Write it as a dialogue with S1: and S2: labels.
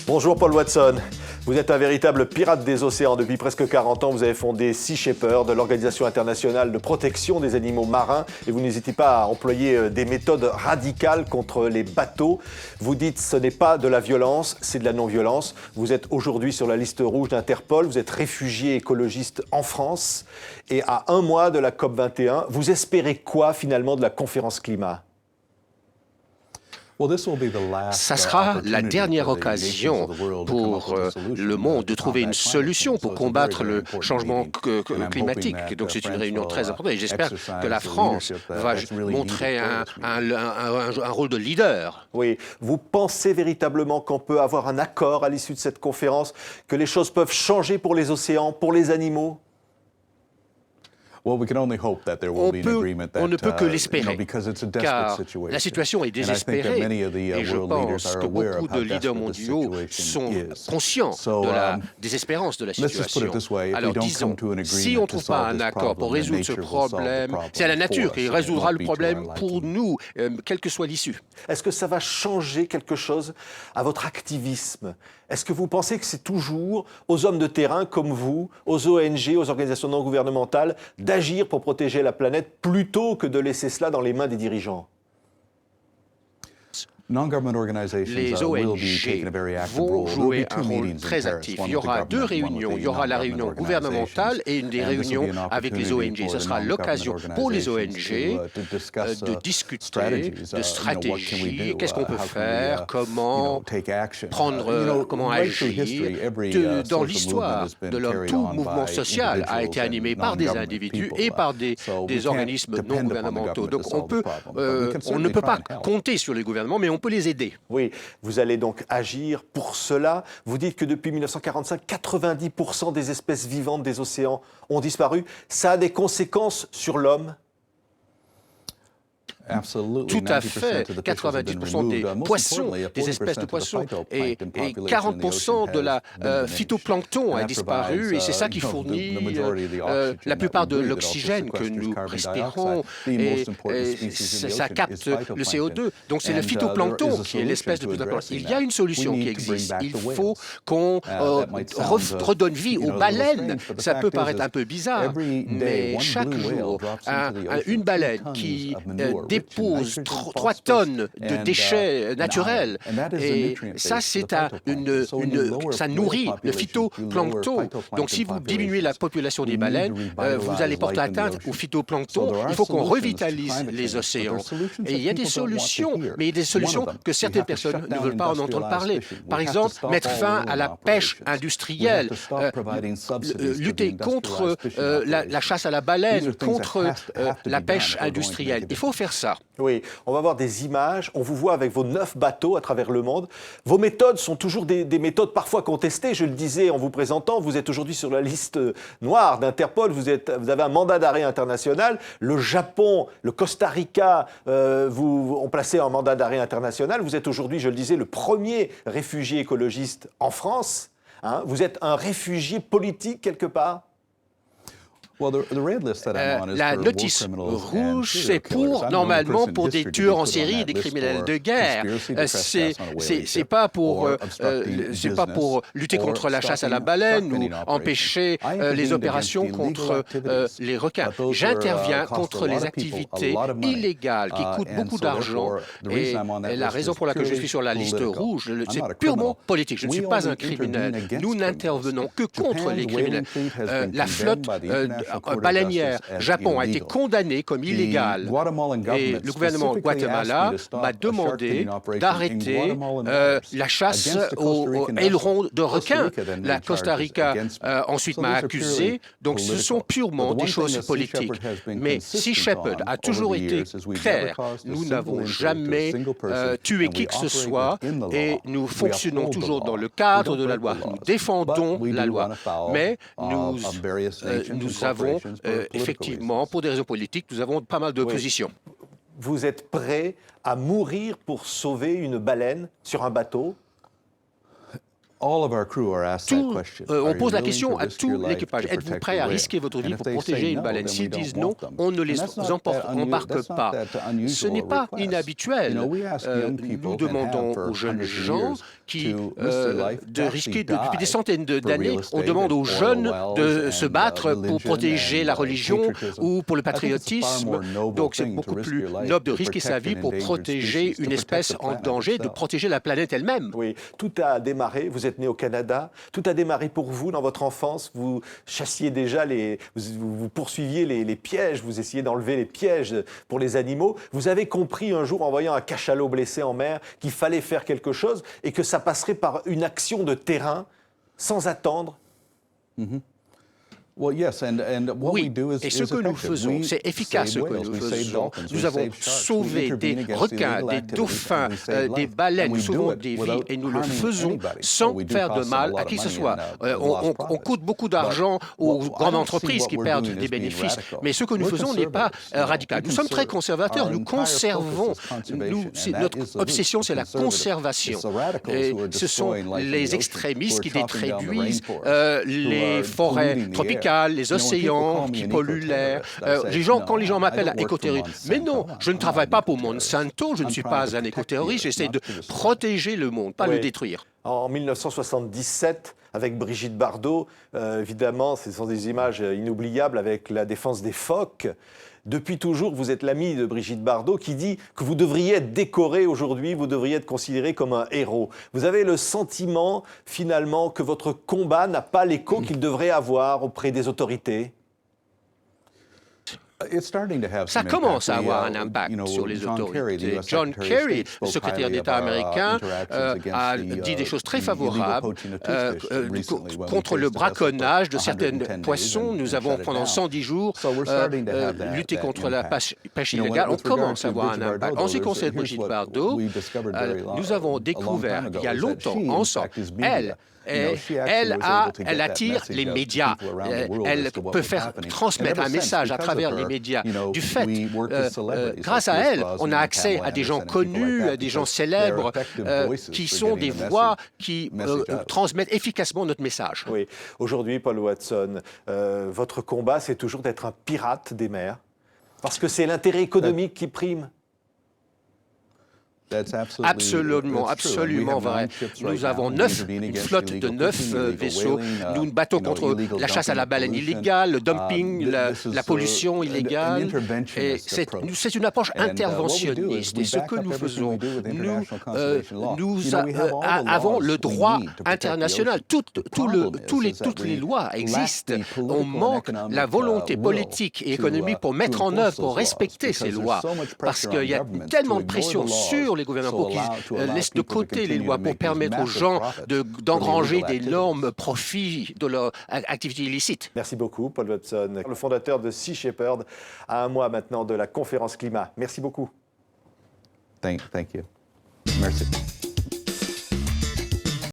S1: Bonjour Paul Watson, vous êtes un véritable pirate des océans. Depuis presque 40 ans, vous avez fondé Sea Shepherd, l'Organisation internationale de protection des animaux marins, et vous n'hésitez pas à employer des méthodes radicales contre les bateaux. Vous dites ce n'est pas de la violence, c'est de la non-violence. Vous êtes aujourd'hui sur la liste rouge d'Interpol, vous êtes réfugié écologiste en France, et à un mois de la COP21, vous espérez quoi finalement de la conférence climat ?
S2: Ça sera la dernière occasion pour le monde de trouver une solution pour combattre le changement climatique. Donc c'est une réunion très importante et j'espère que la France va montrer un rôle de leader.
S1: Oui, vous pensez véritablement qu'on peut avoir un accord à l'issue de cette conférence, que les choses peuvent changer pour les océans, pour les animaux ?
S2: On ne peut que l'espérer, car la situation est désespérée et je pense que beaucoup de leaders mondiaux sont conscients de la désespérance de la situation. Alors disons, si on ne trouve pas un accord pour résoudre ce problème, c'est la nature qui résoudra le problème pour nous, quelle que soit l'issue.
S1: Est-ce que ça va changer quelque chose à votre activisme ? Est-ce que vous pensez que c'est toujours aux hommes de terrain comme vous, aux ONG, aux organisations non gouvernementales, d'agir pour protéger la planète plutôt que de laisser cela dans les mains des dirigeants ?
S2: Les ONG vont jouer un rôle très actif. Il y aura deux réunions. Il y aura la réunion gouvernementale et une des réunions avec les ONG. Ce sera l'occasion pour les ONG de discuter de stratégie, qu'est-ce qu'on peut faire, comment prendre, comment agir. Dans l'histoire de l'homme, tout mouvement social a été animé par des individus et par des organismes non gouvernementaux. Donc on ne peut pas compter sur les gouvernements, mais on peut les aider.
S1: Oui, vous allez donc agir pour cela. Vous dites que depuis 1945, 90% des espèces vivantes des océans ont disparu. Ça a des conséquences sur l'homme ?
S2: Tout à fait. 90% des poissons, des espèces de poissons et 40% de la phytoplancton a disparu et c'est ça qui fournit la plupart de l'oxygène que nous respirons et ça capte le CO2. Donc c'est le phytoplancton qui est l'espèce de plus importante. Il y a une solution qui existe. Il faut qu'on redonne vie aux baleines. Ça peut paraître un peu bizarre, mais chaque jour, une baleine qui dépose 3 tonnes de déchets naturels. Et ça, ça nourrit le phytoplancton. Donc, si vous diminuez la population des baleines, vous allez porter atteinte au phytoplancton. Il faut qu'on revitalise les océans. Et il y a des solutions, mais il y a des solutions que certaines personnes ne veulent pas en entendre parler. Par exemple, mettre fin à la pêche industrielle, lutter contre la chasse à la baleine, contre la pêche industrielle. Il faut faire ça.
S1: Oui, on va voir des images. On vous voit avec vos 9 bateaux à travers le monde. Vos méthodes sont toujours des méthodes parfois contestées. Je le disais en vous présentant, vous êtes aujourd'hui sur la liste noire d'Interpol. Vous avez un mandat d'arrêt international. Le Japon, le Costa Rica vous ont placé un mandat d'arrêt international. Vous êtes aujourd'hui, je le disais, le premier réfugié écologiste en France. Hein, vous êtes un réfugié politique quelque part ?
S2: La notice rouge, c'est normalement pour des tueurs en série et des criminels de guerre. C'est pas pour lutter contre la chasse à la baleine ou empêcher les opérations contre les requins. J'interviens contre les activités illégales qui coûtent beaucoup d'argent et la raison pour laquelle je suis sur la liste rouge, c'est purement politique. Je ne suis pas un criminel. Nous n'intervenons que contre les criminels. La flotte baleinière Japon a été condamné comme illégale et le gouvernement de Guatemala m'a demandé d'arrêter la chasse aux ailerons de requins. La Costa Rica ensuite m'a accusé, donc ce sont purement des choses politiques. Mais Sea Shepherd a toujours été clair, nous n'avons jamais tué qui que ce soit et nous fonctionnons toujours dans le cadre de la loi. Nous défendons la loi, mais nous avons effectivement, pour des raisons politiques, nous avons pas mal d'opposition.
S1: Vous êtes prêt à mourir pour sauver une baleine sur un bateau ?
S2: On pose la question à tout l'équipage. Êtes-vous prêt à risquer votre vie pour protéger une baleine? S'ils disent non, on ne les embarque pas. Ce n'est pas inhabituel. Nous demandons aux jeunes gens de risquer depuis des centaines d'années. On demande aux jeunes de se battre pour protéger la religion ou pour le patriotisme. Donc c'est beaucoup plus noble de risquer sa vie pour protéger une espèce en danger, de protéger la planète elle-même.
S1: Oui, tout a démarré. Vous êtes né au Canada. Tout a démarré pour vous dans votre enfance. Vous chassiez déjà vous poursuiviez les pièges. Vous essayiez d'enlever les pièges pour les animaux. Vous avez compris un jour en voyant un cachalot blessé en mer qu'il fallait faire quelque chose et que ça passerait par une action de terrain sans attendre.
S2: Oui, et ce que nous faisons, c'est efficace ce que nous faisons. Nous avons sauvé des requins, des dauphins, des baleines, nous sauvons des vies et nous le faisons sans faire de mal à qui que ce soit. On coûte beaucoup d'argent aux grandes entreprises qui perdent des bénéfices, mais ce que nous faisons n'est pas radical. Nous sommes très conservateurs, nous conservons, notre obsession c'est la conservation. Et ce sont les extrémistes qui détruisent les forêts tropicales, les océans qui polluent l'air. Quand les gens m'appellent écoterroriste, mais non, je ne travaille pas pour Monsanto, je ne suis pas un écoterroriste, j'essaie de protéger le monde, pas le détruire.
S1: En 1977, avec Brigitte Bardot, évidemment, ce sont des images inoubliables avec la défense des phoques. Depuis toujours, vous êtes l'ami de Brigitte Bardot qui dit que vous devriez être décoré aujourd'hui, vous devriez être considéré comme un héros. Vous avez le sentiment, finalement, que votre combat n'a pas l'écho qu'il devrait avoir auprès des autorités?
S2: Ça commence à avoir un impact sur les autorités. John Kerry, le secrétaire d'État américain, a dit des choses très favorables contre le braconnage de certaines poissons. Nous avons, pendant 110 jours, lutté contre la pêche illégale. On commence à avoir un impact. En ce qui concerne Brigitte Bardot, nous avons découvert il y a longtemps, ensemble, elle attire les médias. Elle peut faire transmettre un message à travers les médias. Du fait, grâce à elle, on a accès à des gens connus, à des gens célèbres, qui sont des voix qui transmettent efficacement notre message.
S1: Oui. Aujourd'hui, Paul Watson, votre combat, c'est toujours d'être un pirate des mers, parce que c'est l'intérêt économique qui prime. Absolument vrai. Nous avons une flotte de 9 vaisseaux. Nous nous battons contre la chasse à la baleine illégale, le dumping, la pollution illégale. Et c'est une approche interventionniste. Et ce que nous faisons, nous avons le droit international. Toutes les lois existent. On manque la volonté politique et économique pour mettre en œuvre, pour respecter ces lois. Parce qu'il y a tellement de pression sur les gouvernements qui laissent de côté les lois pour permettre aux gens d'engranger d'énormes profits de leur activité illicite. Merci beaucoup, Paul Watson, le fondateur de Sea Shepherd, à un mois maintenant de la conférence climat. Merci beaucoup.
S3: Thank you. Merci.